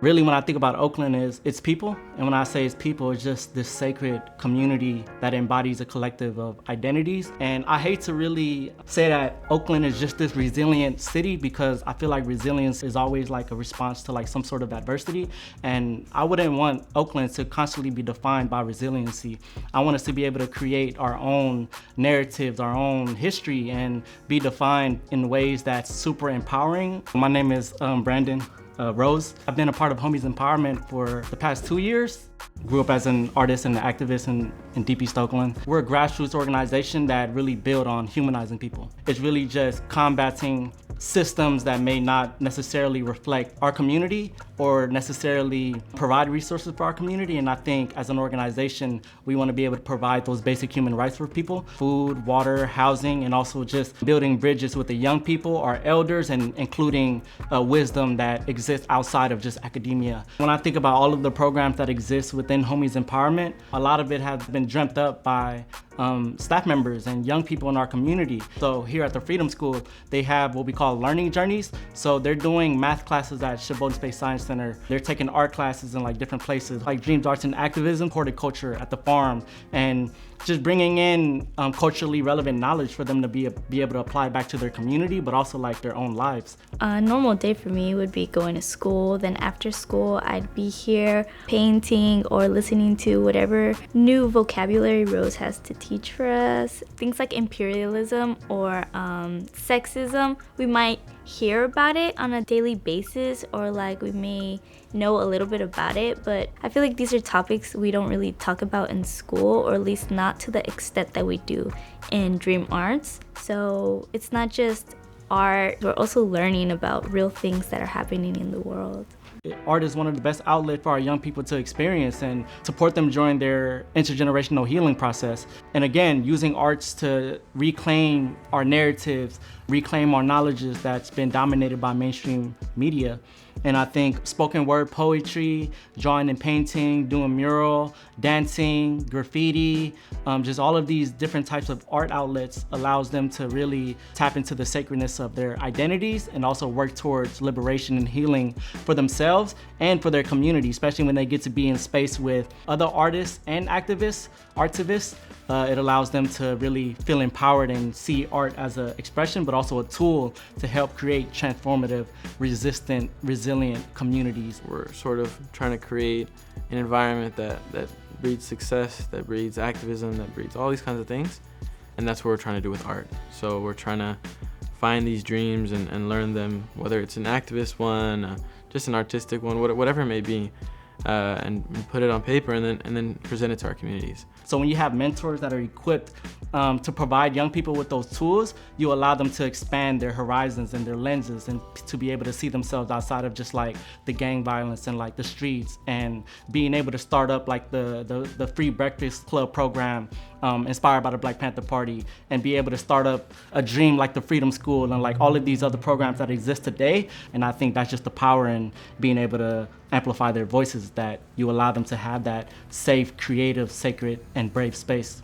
Really, when I think about Oakland, it's people. And when I say it's people, it's just this sacred community that embodies a collective of identities. And I hate to really say that Oakland is just this resilient city, because I feel like resilience is always like a response to like some sort of adversity. And I wouldn't want Oakland to constantly be defined by resiliency. I want us to be able to create our own narratives, our own history, and be defined in ways that's super empowering. My name is Brandon Rose. I've been a part of Homies Empowerment for the past 2 years. Grew up as an artist and an activist in deep East Oakland. We're a grassroots organization that really build on humanizing people. It's really just combating systems that may not necessarily reflect our community or necessarily provide resources for our community. And I think as an organization, we want to be able to provide those basic human rights for people: food, water, housing, and also just building bridges with the young people, our elders, and including wisdom that exists outside of just academia. When I think about all of the programs that exist within Homies Empowerment, a lot of it has been dreamt up by staff members and young people in our community. So here at the Freedom School, they have what we call learning journeys. So they're doing math classes at Sheboygan Space Science Center. They're taking art classes in like different places, like Dreams, Arts, and Activism, horticulture at the farm, and just bringing in culturally relevant knowledge for them to be able to apply back to their community, but also like their own lives. A normal day for me would be going to school. Then after school, I'd be here painting or listening to whatever new vocabulary Rose has to teach for us. Things like imperialism or sexism, we might hear about it on a daily basis, or like we may know a little bit about it, but I feel like these are topics we don't really talk about in school, or at least not to the extent that we do in Dream Arts. So it's not just art, we're also learning about real things that are happening in the world. Art is one of the best outlets for our young people to experience and support them during their intergenerational healing process. And again, using arts to reclaim our narratives, reclaim our knowledges that's been dominated by mainstream media. And I think spoken word poetry, drawing and painting, doing mural, dancing, graffiti, just all of these different types of art outlets allows them to really tap into the sacredness of their identities and also work towards liberation and healing for themselves and for their community, especially when they get to be in space with other artists and activists. It allows them to really feel empowered and see art as an expression, but also a tool to help create transformative, resistant, resilient communities. We're sort of trying to create an environment that breeds success, that breeds activism, that breeds all these kinds of things. And that's what we're trying to do with art. So we're trying to find these dreams and learn them, whether it's an activist one, just an artistic one, whatever it may be. And put it on paper and then present it to our communities. So when you have mentors that are equipped to provide young people with those tools, you allow them to expand their horizons and their lenses and to be able to see themselves outside of just like the gang violence and like the streets, and being able to start up like the Free Breakfast Club program inspired by the Black Panther Party, and be able to start up a dream like the Freedom School and like all of these other programs that exist today. And I think that's just the power in being able to amplify their voices, that you allow them to have that safe, creative, sacred, and brave space.